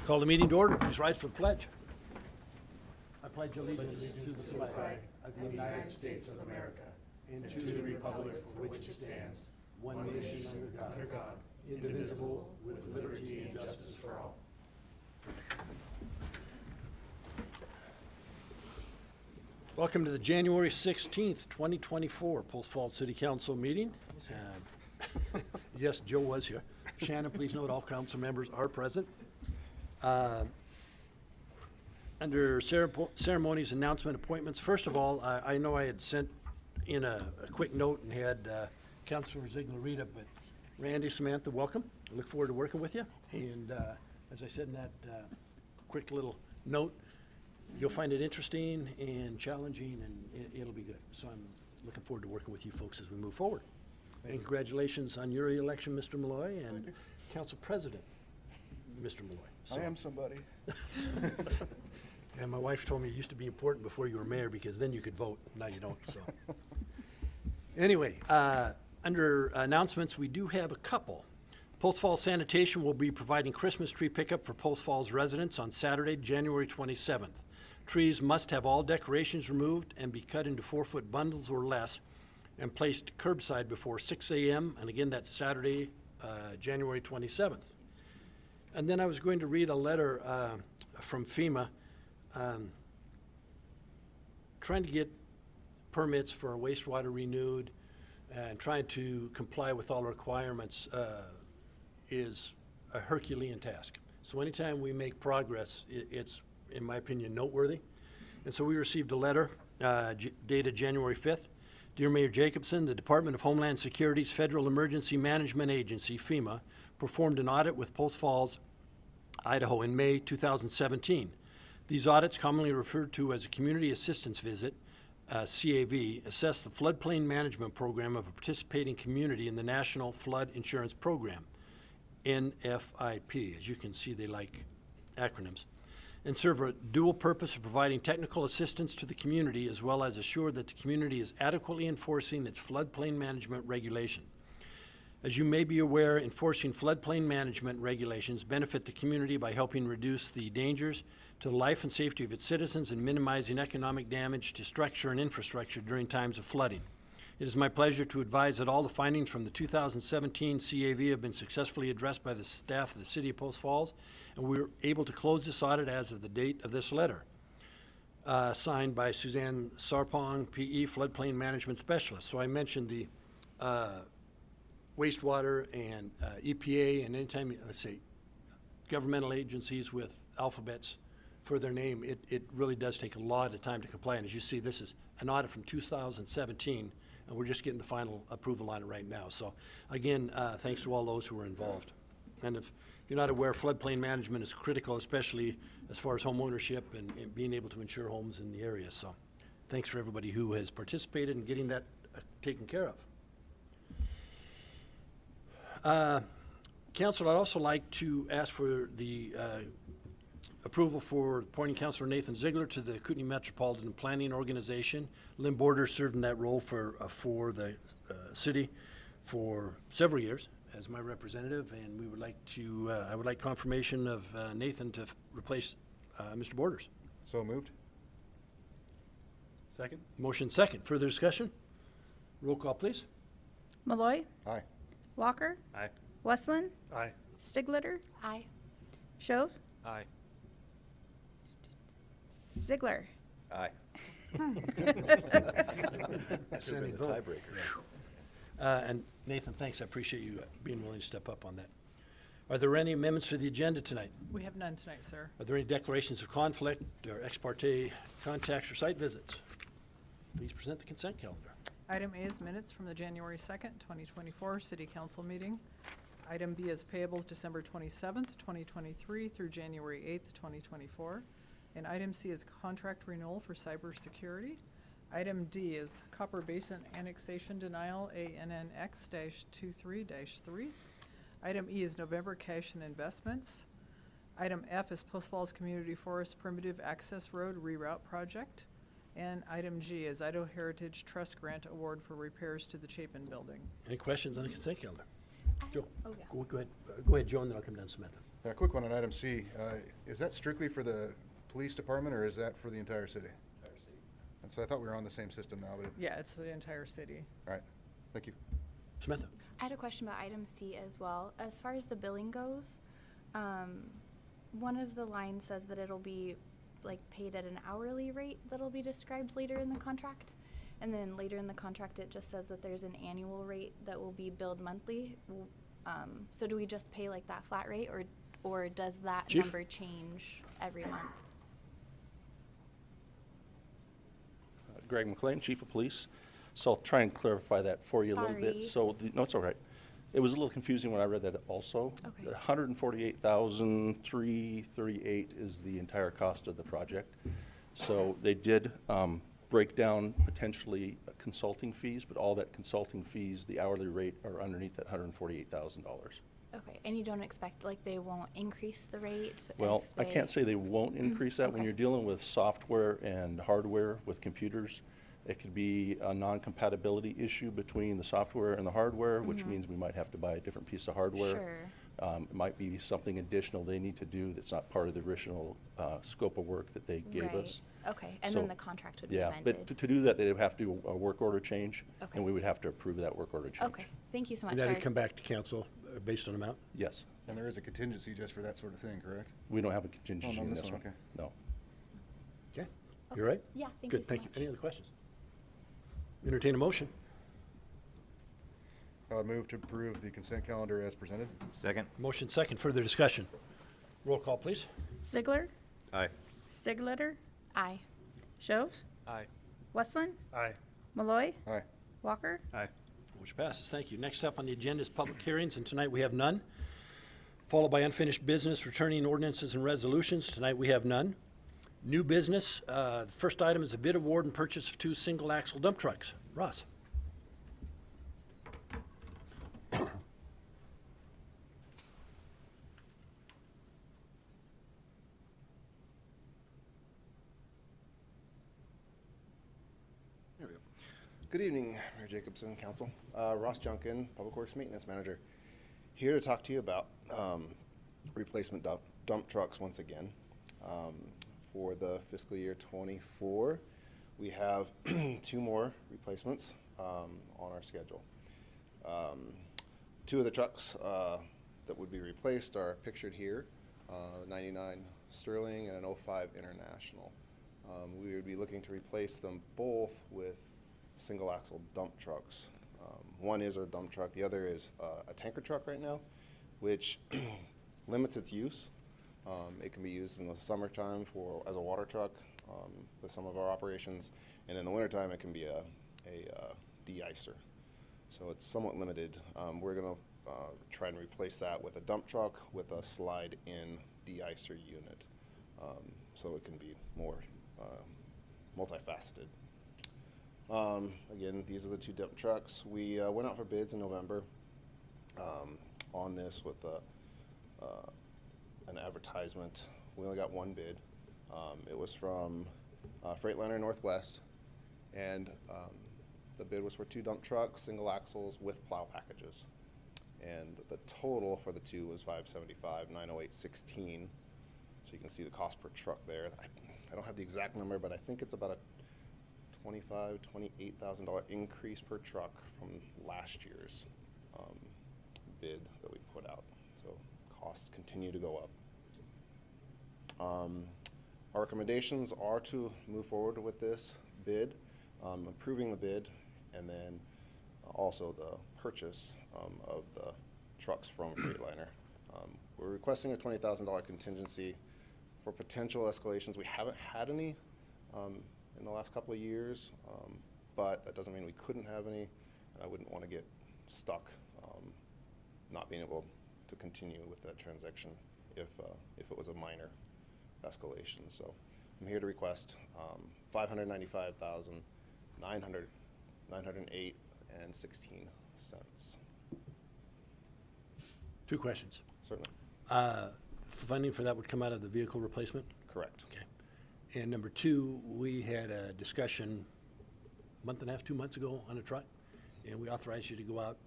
Call the meeting to order. Please rise for the pledge. I pledge allegiance to the flag of the United States of America and to the republic for which it stands, one nation under God, indivisible, with liberty and justice for all. Welcome to the January 16th, 2024 Post Falls City Council meeting. Yes, Joe was here. Shannon, please note all council members are present. Under ceremonies, announcement, appointments, first of all, I know I had sent in a quick note and had Councilor Ziegler read it, but Randy, Samantha, welcome. I look forward to working with you. And as I said in that quick little note, you'll find it interesting and challenging, and it'll be good. So I'm looking forward to working with you folks as we move forward. And congratulations on your election, Mr. Malloy, and Council President, Mr. Malloy. So, I am somebody. and my wife told me it used to be important before you were mayor because then you could vote. Now you don't. So anyway, under announcements, we do have a couple. Post Falls Sanitation will be providing Christmas tree pickup for Post Falls residents on Saturday, January 27th. Trees must have all decorations removed and be cut into 4-foot bundles or less and placed curbside before 6 a.m. And again, that's Saturday, January 27th. And then I was going to read a letter from FEMA trying to get permits for our wastewater renewed and trying to comply with all requirements is a Herculean task. So anytime we make progress, it's, in my opinion, noteworthy. And so we received a letter dated January 5th. Dear Mayor Jacobson, the Department of Homeland Security's Federal Emergency Management Agency, FEMA, performed an audit with Post Falls, Idaho in May 2017. These audits, commonly referred to as a Community Assistance Visit, CAV, assess the floodplain management program of a participating community in the National Flood Insurance Program, NFIP. As you can see, they like acronyms, and serve a dual purpose of providing technical assistance to the community as well as assure that the community is adequately enforcing its floodplain management regulation. As you may be aware, enforcing floodplain management regulations benefit the community by helping reduce the dangers to the life and safety of its citizens and minimizing economic damage to structure and infrastructure during times of flooding. It is my pleasure to advise that all the findings from the 2017 CAV have been successfully addressed by the staff of the City of Post Falls, and we were able to close this audit as of the date of this letter. Signed by Suzanne Sarpong, PE, Floodplain Management Specialist. So I mentioned the wastewater and EPA, and anytime, let's say, governmental agencies with alphabets for their name, it really does take a lot of time to comply. And as you see, this is an audit from 2017, and we're just getting the final approval on it right now. So again, thanks to all those who were involved. And if you're not aware, floodplain management is critical, especially as far as home ownership and being able to insure homes in the area. So thanks for everybody who has participated in getting that taken care of. Councilor, I'd also like to ask for the approval for appointing Councilor Nathan Ziegler to the Kootenai Metropolitan Planning Organization. Lynn Borders served in that role for the city for several years as my representative, and we would like to, I would like confirmation of Nathan to replace Mr. Borders. So moved. Second? Motion second. Further discussion? Roll call, please. Malloy, Aye. Walker, Aye. Westland, Aye. Stigleter, Aye. Shove, Aye. Ziegler. Aye. That's Should have been the tiebreaker. And Nathan, thanks. I appreciate you being willing to step up on that. Are there any amendments to the agenda tonight? We have none tonight, sir. Are there any declarations of conflict or ex parte contacts or site visits? Please present the consent calendar. Item A is minutes from the January 2nd, 2024 City Council meeting. Item B is payables December 27th, 2023 through January 8th, 2024. And item C is contract renewal for cybersecurity. Item D is Copper Basin Annexation Denial, ANNX-23-3. Item E is November Cash and Investments. Item F is Post Falls Community Forest Primitive Access Road Reroute Project. And item G is Idaho Heritage Trust Grant Award for repairs to the Chapin Building. Any questions on the consent calendar? Joe? Oh, yeah. Go ahead. Go ahead, Joe, and then I'll come down to Samantha. A quick one on item C. Is that strictly for the police department or is that for the entire city? Entire city. And so I thought we were on the same system now, but, Yeah, it's the entire city. all right, thank you. Samantha? I had a question about item C as well. As far as the billing goes, one of the lines says that it'll be like paid at an hourly rate that'll be described later in the contract. And then later in the contract, it just says that there's an annual rate that will be billed monthly. So do we just pay like that flat rate, or does that Chief? number change every month? Greg McLean, Chief of Police. So I'll try and clarify that for you a little bit. Sorry. So, no, it's all right. It was a little confusing when I read that also. Okay. The $148,338 is the entire cost of the project. So they did break down potentially consulting fees, but all that consulting fees, the hourly rate are underneath that $148,000. Okay, and you don't expect, like, they won't increase the rate? Well, if I can't say they won't increase that. When Okay. you're dealing with software and hardware with computers, it could be a non-compatibility issue between the software and the hardware, which means we might have to buy a different piece of hardware. Sure. It might be something additional they need to do that's not part of the original scope of work that they gave Right. us. Okay, and So, then the contract would be Yeah, amended? but to do that, they'd have to do a work order change, Okay. and we would have to approve that work order change. Okay, thank you so much. And that'd Sorry. come back to council based on amount? Yes. And there is a contingency just for that sort of thing, correct? We don't have a contingency Oh, no, in this this one, one. okay. No. Okay. You all right? Yeah, thank you Good, so thank you. much. Any other questions? Entertain a motion. I would move to approve the consent calendar as presented. Second. Motion second, further discussion. Roll call, please. Ziegler, Aye. Stigletter, Aye. Shove, Aye. Westland, Aye. Malloy, Aye. Walker. Aye. Motion passes. Thank you. Next up on the agenda is public hearings, and tonight we have none. Followed by unfinished business, returning ordinances and resolutions. Tonight we have none. New business, the first item is a bid award and purchase of 2 single-axle dump trucks. Ross? There we go. Good evening, Mayor Jacobson, Council. Ross Junkin, Public Works Maintenance Manager, here to talk to you about replacement dump trucks once again. For the fiscal year '24, we have 2 more replacements on our schedule. 2 of the trucks that would be replaced are pictured here, the 99 Sterling and an 05 International. We would be looking to replace them both with single axle dump trucks. One is our dump truck, the other is a tanker truck right now, which limits its use. It can be used in the summertime as a water truck with some of our operations, and in the wintertime it can be a de-icer. So it's somewhat limited. We're going to try and replace that with a dump truck with a slide-in de-icer unit, so it can be more multifaceted. Again, these are the 2 dump trucks. We went out for bids in November on this with an advertisement. We only got 1 bid. It was from Freightliner Northwest, and the bid was for 2 dump trucks, single axles with plow packages. And the total for the 2 was $575, $908.16. So you can see the cost per truck there. I don't have the exact number, but I think it's about a $25,000, $28,000 increase per truck from last year's bid that we put out. So costs continue to go up. Our recommendations are to move forward with this bid, approving the bid, and then also the purchase of the trucks from Freightliner. We're requesting a $20,000 contingency for potential escalations. We haven't had any in the last couple of years, but that doesn't mean we couldn't have any, and I wouldn't want to get stuck not being able to continue with that transaction if it was a minor escalation. So I'm here to request $595,908.16. 2 questions. Certainly. Funding for that would come out of the vehicle replacement? Correct. Okay. And number 2, we had a discussion a month and a half, 2 months ago on a truck, and we authorized you to go out.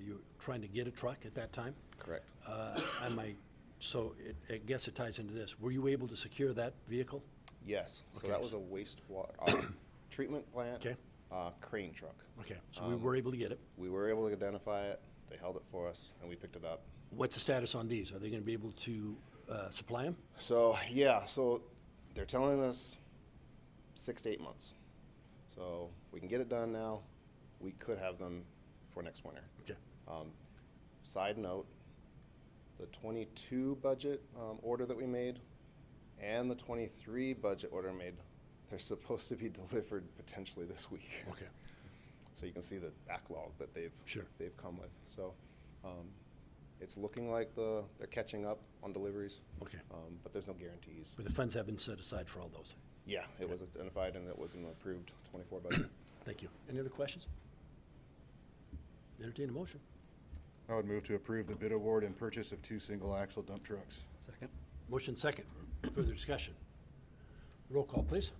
You were trying to get a truck at that time. Correct. I might So I guess it ties into this. Were you able to secure that vehicle? Yes, so Okay. that was a wastewater, treatment plant, Okay. crane truck. Okay, so we were able to get it. We were able to identify it, they held it for us, and we picked it up. What's the status on these? Are they going to be able to supply them? So, yeah, so they're telling us 6 to 8 months. So we can get it done now. We could have them for next winter. Okay. Side note, the 22 budget order that we made and the 23 budget order made, they're supposed to be delivered potentially this week. Okay. So you can see the backlog that Sure. they've come with. So it's looking like they're catching up on deliveries. Okay. But there's no guarantees. But the funds have been set aside for all those. Yeah, it was identified and it was an approved 24 budget. Thank you. Any other questions? Entertain a motion. I would move to approve the bid award and purchase of 2 single-axle dump trucks. Second. Motion second. Further discussion. Roll call, please.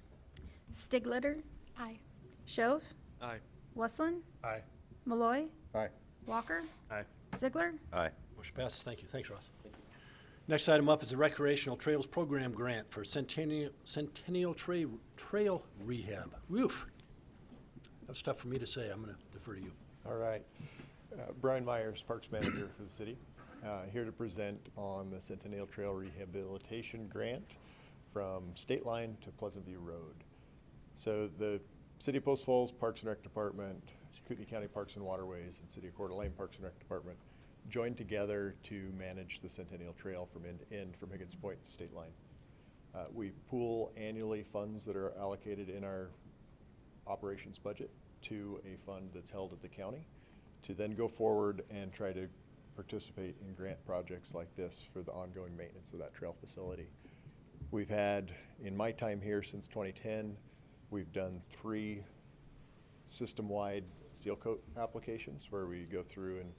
Stigletter, Aye. Shove, Aye. Westland, Aye. Malloy, Aye. Walker, Aye. Ziegler, Aye. Motion passes. Thank you. Thanks, Ross. Next item up is the Recreational Trails Program Grant for Centennial Trail Rehab. Woof. That's tough for me to say. I'm going to defer to you. All right. Brian Myers, Parks Manager for the city, here to present on the Centennial Trail Rehabilitation Grant from State Line to Pleasant View Road. So the City of Post Falls Parks and Rec Department, Kootenai County Parks and Waterways, and City of Coeur d'Alene Parks and Rec Department joined together to manage the Centennial Trail from end to end, from Higgins Point to State Line. We pool annually funds that are allocated in our operations budget to a fund that's held at the county to then go forward and try to participate in grant projects like this for the ongoing maintenance of that trail facility. We've had, in my time here since 2010, we've done 3 system-wide seal coat applications where we go through and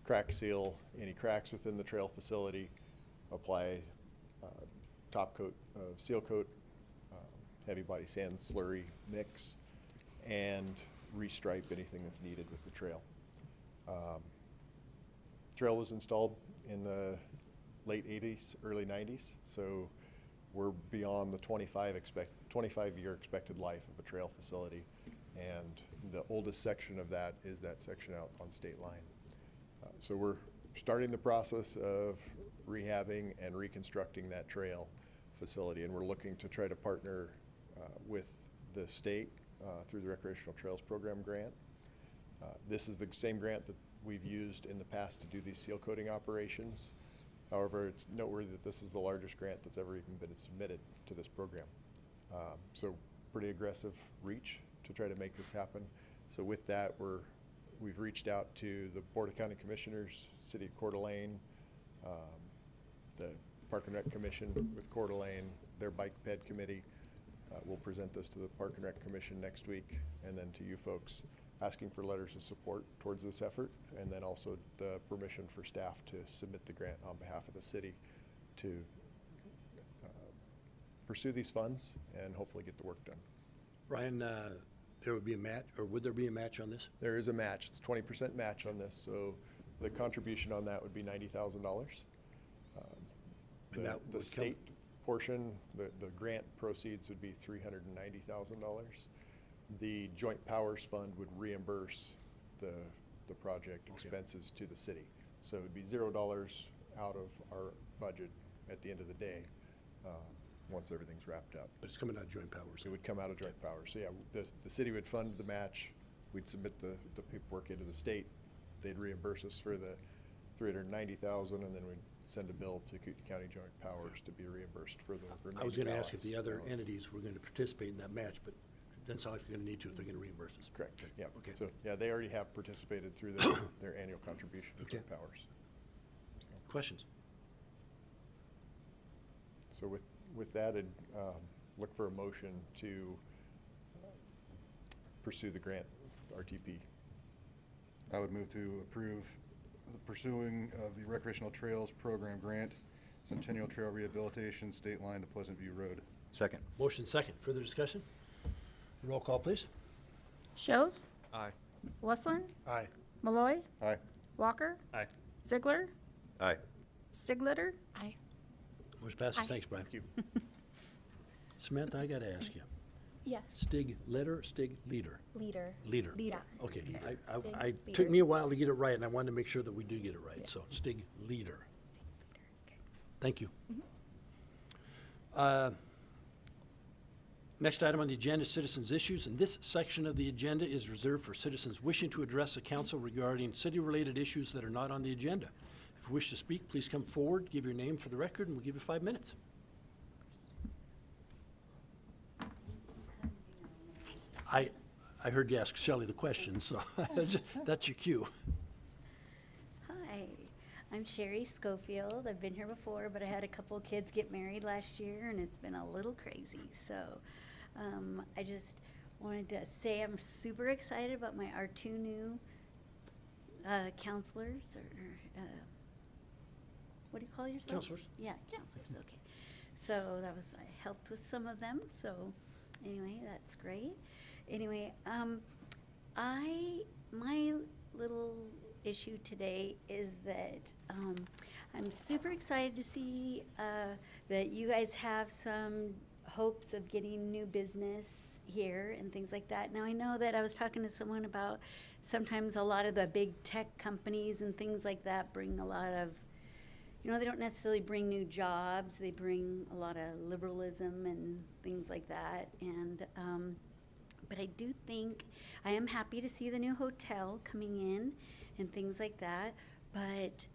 crack seal any cracks within the trail facility, apply top coat of seal coat, heavy body sand slurry mix, and restripe anything that's needed with the trail. Trail was installed in the late 80s, early 90s, so we're beyond the 25-year expected life of a trail facility, and the oldest section of that is that section out on State Line. So we're starting the process of rehabbing and reconstructing that trail facility, and we're looking to try to partner with the state through the Recreational Trails Program grant. This is the same grant that we've used in the past to do these seal coating operations. However, it's noteworthy that this is the largest grant that's ever even been submitted to this program. So pretty aggressive reach to try to make this happen. So with that, we've reached out to the Board of County Commissioners, City of Coeur d'Alene, the Park and Rec Commission with Coeur d'Alene, their Bike Ped Committee. We'll present this to the Park and Rec Commission next week, and then to you folks, asking for letters of support towards this effort, and then also the permission for staff to submit the grant on behalf of the city to pursue these funds and hopefully get the work done. Brian, there would be a match, or would there be a match on this? There is a match. It's 20% match on this, so the contribution on that would be $90,000. And that The would state portion, the grant proceeds would be $390,000. The Joint Powers Fund would reimburse the project expenses to the city. So it would be $0 out of our budget at the end of the day, once everything's wrapped up. But it's coming out of joint powers. It would come out of Joint Powers. So yeah, the city would fund the match. We'd submit the paperwork into the state. They'd reimburse us for the $390,000, and then we'd send a bill to Kootenai County Joint Powers to be reimbursed for the remaining I was going to ask if the other balance. entities were going to participate in that match, but it doesn't sound like they're going to need to if they're going to reimburse us. Correct, yeah. Okay. So, yeah, they already have participated through their annual contribution to Okay. Joint Powers. Questions? So with that, I'd look for a motion to pursue the grant, RTP. I would move to approve the pursuing of the Recreational Trails Program Grant, Centennial Trail Rehabilitation, State Line to Pleasant View Road. Second. Motion second. Further discussion? Roll call, please. Shove, Aye. Westland, Aye. Malloy, Aye. Walker, Aye. Ziegler, Aye. Stigletter, Aye. Motion passes. Aye. Thanks, Brian. Thank you. Samantha, I gotta ask you. Yes. Stig letter, Stig leader? Leader. Leader. Leader. Okay, Stig I took leader. me a while to get it right, and I wanted to make sure that we do get it right, so Stig leader. Thank you. Next item on the agenda is citizens' issues, and this section of the agenda is reserved for citizens wishing to address the council regarding city-related issues that are not on the agenda. If you wish to speak, please come forward, give your name for the record, and we'll give you 5 minutes. I heard you ask Shelley the question, so that's your cue. Hi, I'm Sherry Schofield. I've been here before, but I had a couple of kids get married last year, and it's been a little crazy. So I just wanted to say I'm super excited about our 2 new counselors, or what do you call yourself? Counselors. Yeah, counselors, okay. So I helped with some of them, so anyway, that's great. Anyway, my little issue today is that I'm super excited to see that you guys have some hopes of getting new business here and things like that. Now, I know that I was talking to someone about sometimes a lot of the big tech companies and things like that bring a lot of, they don't necessarily bring new jobs. They bring a lot of liberalism and things like that. And but I do think I am happy to see the new hotel coming in and things like that. But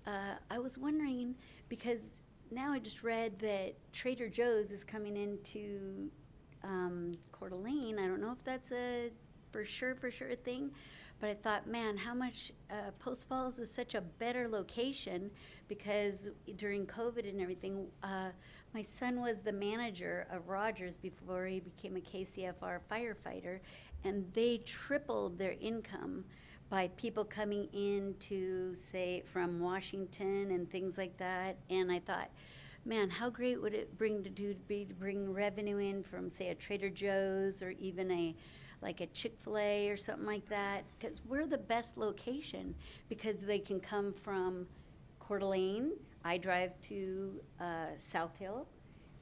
I was wondering, because now I just read that Trader Joe's is coming into Coeur d'Alene. I don't know if that's a for sure thing, but I thought, man, how much Post Falls is such a better location, because during COVID and everything, my son was the manager of Rogers before he became a KCFR firefighter, and they tripled their income by people coming in to, say, from Washington and things like that. And I thought, man, how great would it be to bring revenue in from, say, a Trader Joe's or even a Chick-fil-A or something like that, because we're the best location, because they can come from Coeur d'Alene. I drive to South Hill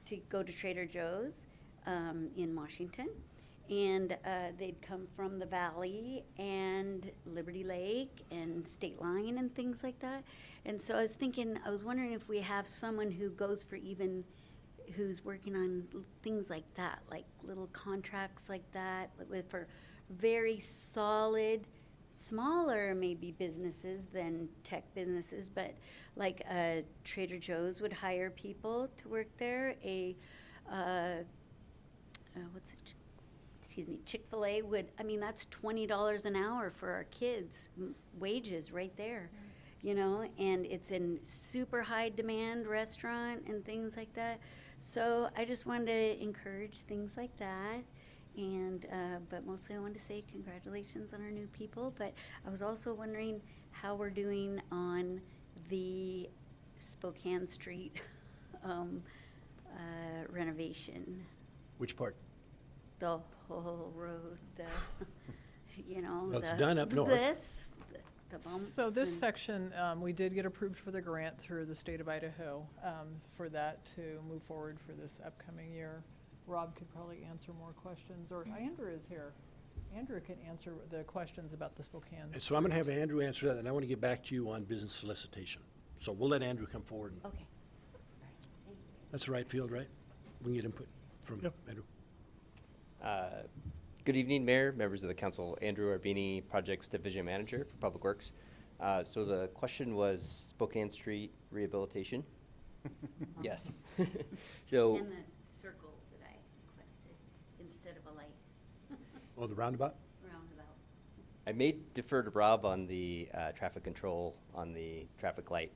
to go to Trader Joe's in Washington, and they'd come from the Valley and Liberty Lake and State Line and things like that. And so I was wondering if we have someone who goes for who's working on things like that, like little contracts like that, for very solid, smaller maybe businesses than tech businesses, but like Trader Joe's would hire people to work there. Chick-fil-A would, that's $20 an hour for our kids' wages right there. And it's in super high demand restaurant and things like that. So I just wanted to encourage things like that. And, but mostly I wanted to say congratulations on our new people. But I was also wondering how we're doing on the Spokane Street renovation. Which part? The whole road, Well, it's done up north. The bumps. So this and- section, we did get approved for the grant through the state of Idaho for that to move forward for this upcoming year. Rob could probably answer more questions, or Andrew is here. Andrew can answer the questions about the Spokane. So I'm going to have Andrew answer that, and I want to get back to you on business solicitation. So we'll let Andrew come forward. Okay. All right. Thank you. That's the right field, right? We can get input from Andrew. Good evening, Mayor, members of the council. Andrew Arbini, Projects Division Manager for Public Works. So the question was Spokane Street rehabilitation? Yes. So And the circle that I requested instead of a light Oh, the roundabout? roundabout. I may defer to Rob on the traffic control on the traffic light,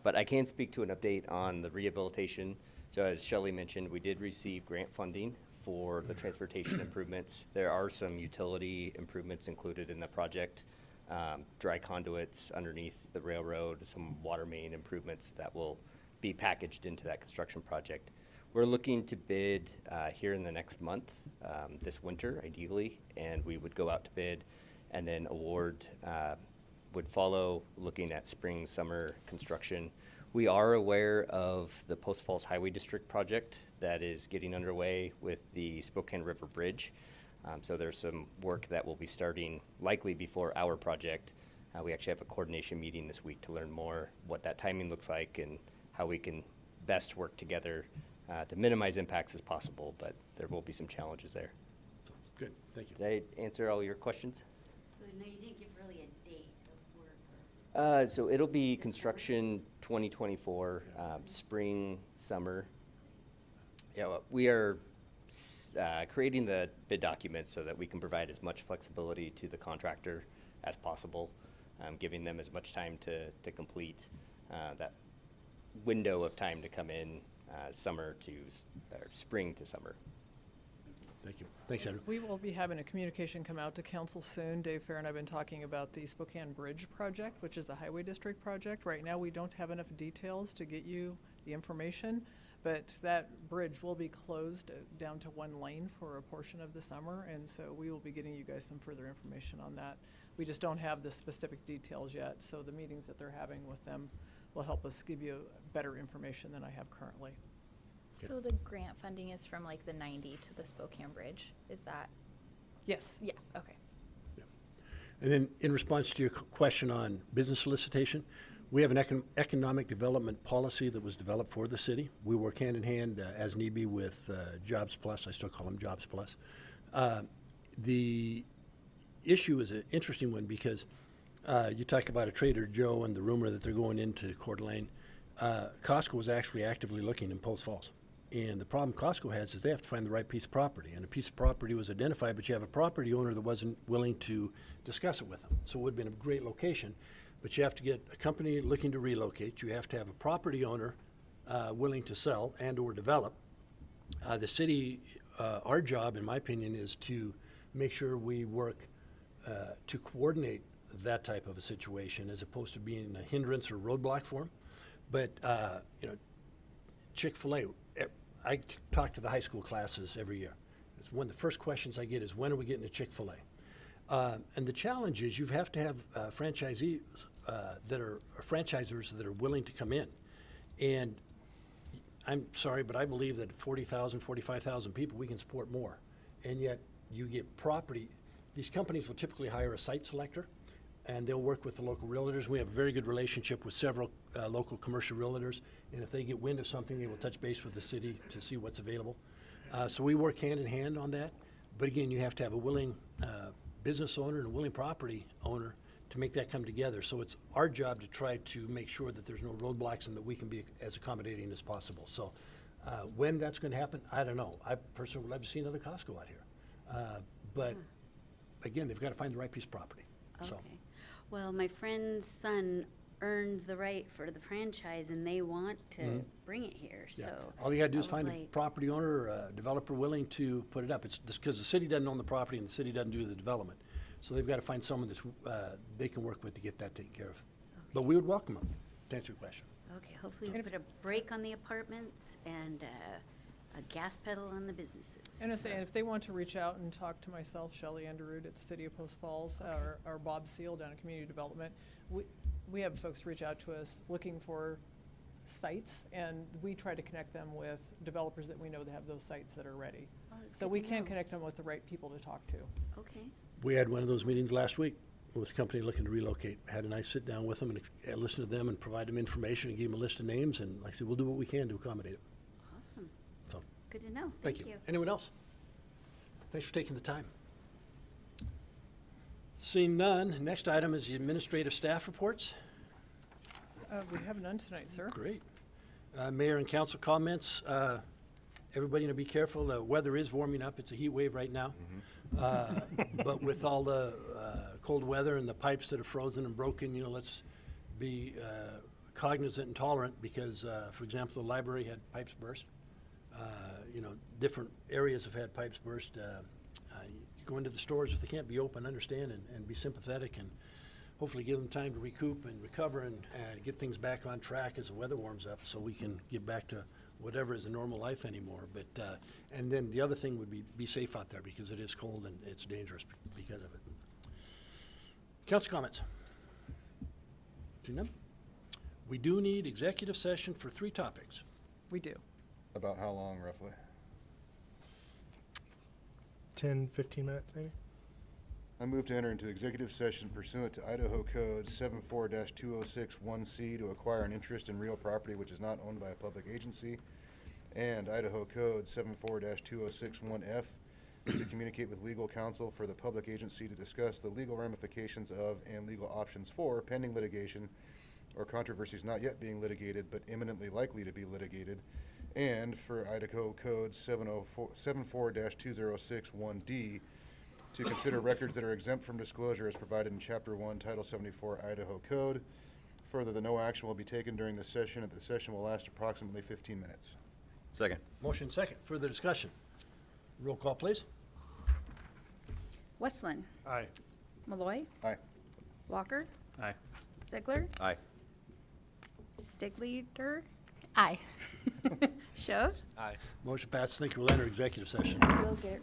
but I can speak to an update on the rehabilitation. So as Shelley mentioned, we did receive grant funding for the transportation improvements. There are some utility improvements included in the project, dry conduits underneath the railroad, some water main improvements that will be packaged into that construction project. We're looking to bid here in the next month, this winter ideally, and we would go out to bid, and then award would follow, looking at spring, summer construction. We are aware of the Post Falls Highway District project that is getting underway with the Spokane River Bridge. So there's some work that will be starting likely before our project. We actually have a coordination meeting this week to learn more what that timing looks like and how we can best work together to minimize impacts as possible, but there will be some challenges there. Good, thank you. Did I answer all your questions? So no, you didn't give really a date of work or? So it'll be construction 2024, spring, summer. Yeah, well, we are creating the bid documents so that we can provide as much flexibility to the contractor as possible, giving them as much time to complete that window of time to come in summer to or spring to summer. Thank you. Thanks, Andrew. We will be having a communication come out to council soon. Dave Fair and I have been talking about the Spokane Bridge project, which is a highway district project. Right now, we don't have enough details to get you the information, but that bridge will be closed down to one lane for a portion of the summer, and so we will be getting you guys some further information on that. We just don't have the specific details yet, so the meetings that they're having with them will help us give you better information than I have currently. So the grant funding is from like the 90 to the Spokane Bridge, is that? Yes. Yeah, okay. And then in response to your question on business solicitation, we have an economic development policy that was developed for the city. We work hand in hand as need be with Jobs Plus. I still call them Jobs Plus. The issue is an interesting one because you talk about a Trader Joe and the rumor that they're going into Coeur d'Alene. Costco was actually actively looking in Post Falls. And the problem Costco has is they have to find the right piece of property. And a piece of property was identified, but you have a property owner that wasn't willing to discuss it with them. So it would have been a great location. But you have to get a company looking to relocate. You have to have a property owner willing to sell and or develop. The city, our job, in my opinion, is to make sure we work to coordinate that type of a situation as opposed to being a hindrance or roadblock for them. But, Chick-fil-A, I talk to the high school classes every year. It's one of the first questions I get is, when are we getting to Chick-fil-A? And the challenge is you have to have franchisees franchisors that are willing to come in. And I'm sorry, but I believe that 40,000, 45,000 people, we can support more. And yet you get property. These companies will typically hire a site selector, and they'll work with the local realtors. We have a very good relationship with several local commercial realtors, and if they get wind of something, they will touch base with the city to see what's available. So we work hand in hand on that. But again, you have to have a willing business owner and a willing property owner to make that come together. So it's our job to try to make sure that there's no roadblocks and that we can be as accommodating as possible. So when that's going to happen, I don't know. I personally would love to see another Costco out here. But again, they've got to find the right piece of property. Okay. So. Well, my friend's son earned the right for the franchise and they want to bring it here, Yeah. so. All you gotta do is I was find a like, property owner or a developer willing to put it up. It's just because the city doesn't own the property and the city doesn't do the development. So they've got to find someone that's, they can work with to get that taken care of. But we would welcome them, to answer your question. Okay, hopefully we put a brake on the apartments and a gas pedal on the businesses. And if they want to reach out and talk to myself, Shelley Underwood at the City of Post Falls, or Bob Seal down at Community Development, we have folks reach out to us looking for sites, and we try to connect them with developers that we know that have those sites that are ready. Oh, that's So good we to can know. connect them with the right people to talk to. Okay, We had one of those meetings last week with a company looking to relocate. Had a nice sit down with them and listen to them and provide them information and gave them a list of names. And like I said, we'll do what we can to accommodate it. awesome. So, Good to know. thank you. Anyone else? Thanks for taking the time. Seeing none, next item is the administrative staff reports. We have none tonight, sir. Great. Mayor and council comments. Everybody, be careful. The weather is warming up. It's a heat wave right now. But with all the cold weather and the pipes that are frozen and broken, let's be cognizant and tolerant because, for example, the library had pipes burst. Different areas have had pipes burst. You go into the stores if they can't be open, understand and be sympathetic and hopefully give them time to recoup and recover and get things back on track as the weather warms up so we can get back to whatever is a normal life anymore. But and then the other thing would be safe out there because it is cold and it's dangerous because of it. Council comments? Seeing none? We do need executive session for 3 topics. We do. About how long roughly? 10, 15 minutes maybe? I move to enter into executive session pursuant to Idaho Code 74-2061C to acquire an interest in real property which is not owned by a public agency, and Idaho Code 74-2061F to communicate with legal counsel for the public agency to discuss the legal ramifications of and legal options for pending litigation or controversies not yet being litigated but imminently likely to be litigated, and for Idaho Code 74-2061D to consider records that are exempt from disclosure as provided in Chapter 1, Title 74 Idaho Code. Further, that no action will be taken during this session, and the session will last approximately 15 minutes. Second. Motion second. Further discussion. Roll call, please. Westland, Aye. Malloy, Aye. Walker, Aye. Ziegler, Aye. Stigleiter, Aye. Shove. Aye. Motion passed. Thank you. We'll enter executive session. We'll get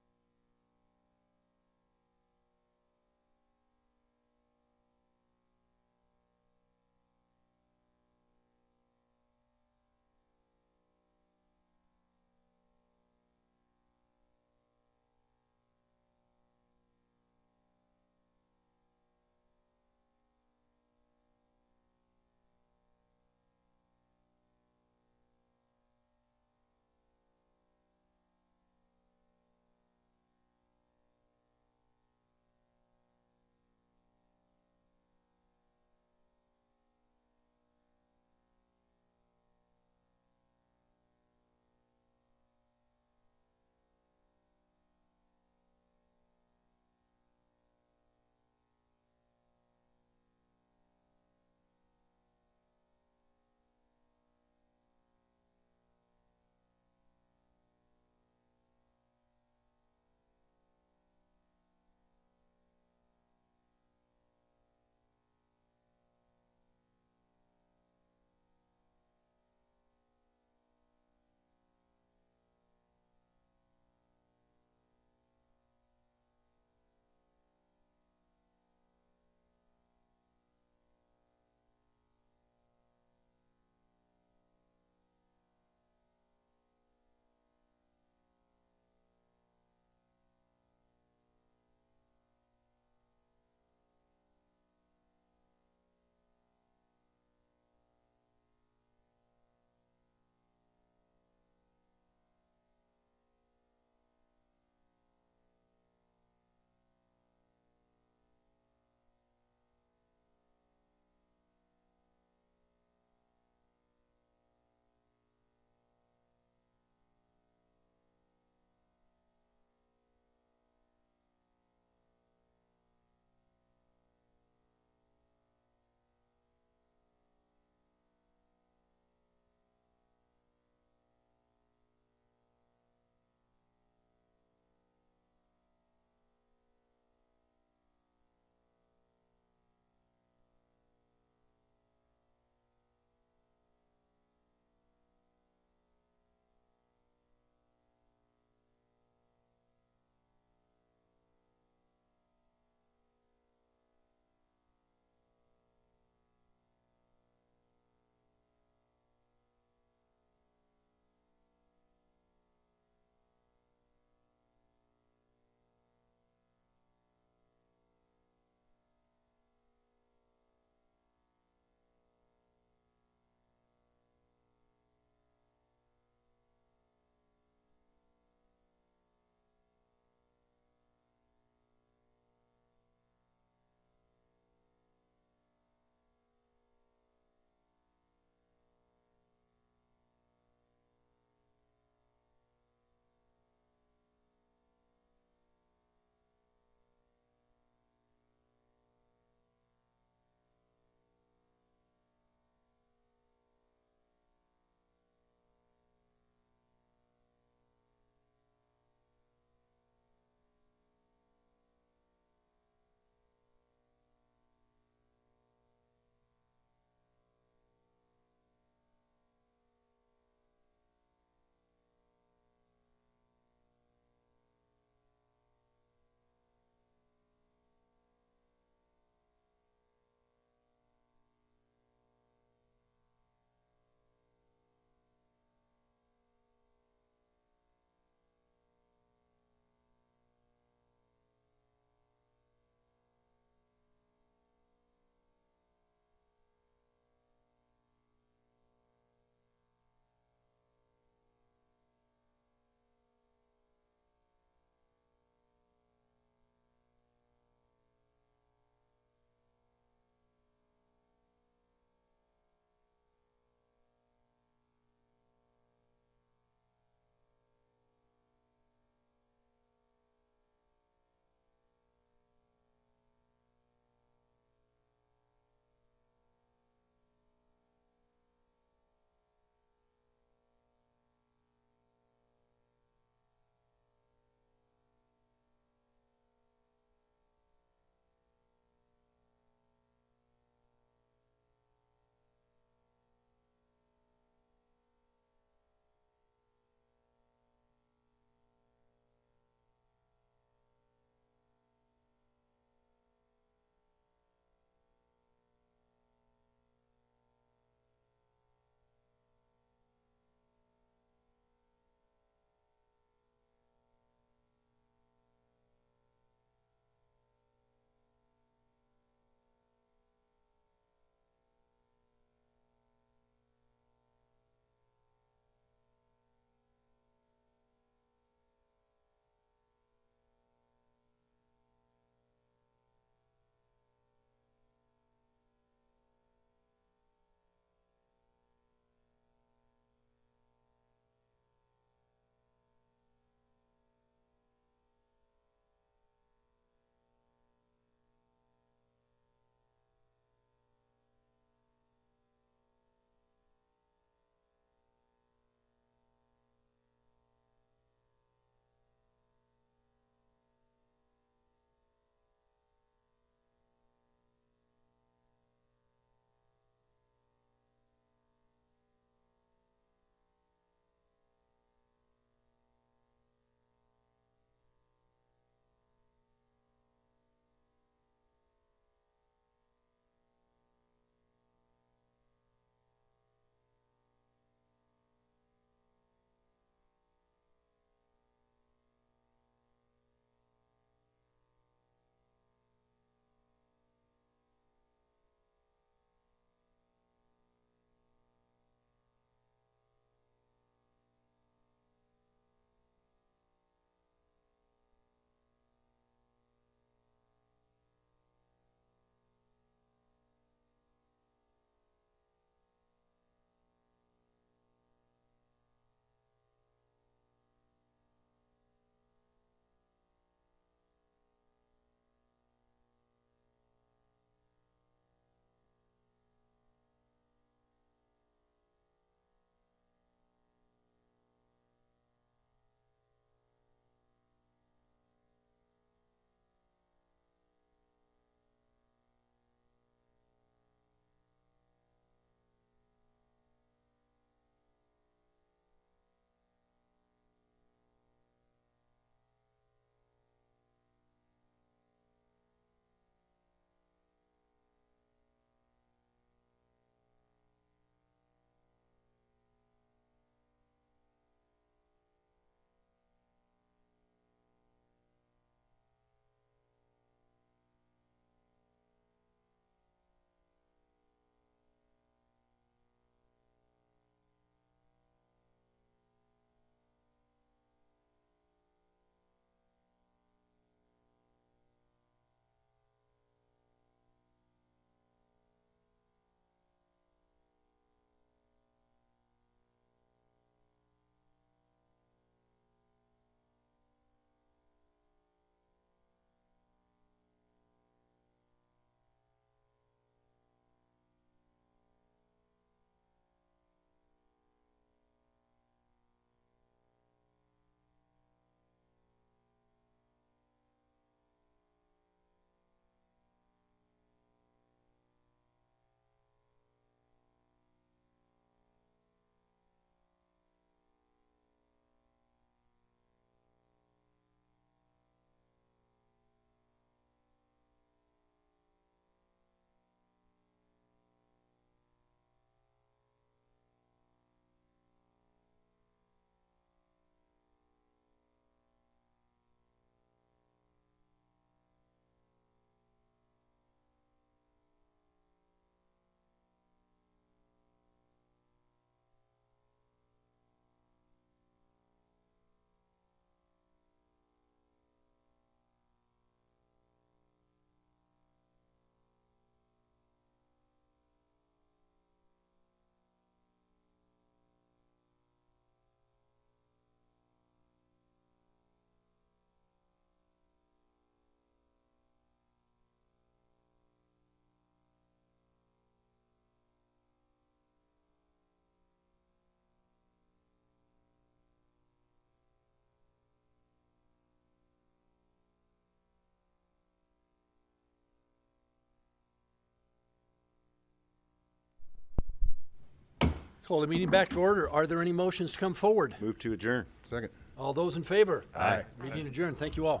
Call the meeting back to order. Are there any motions to come forward? Move to adjourn. Second. All those in favor? Aye. Meeting adjourned. Thank you all.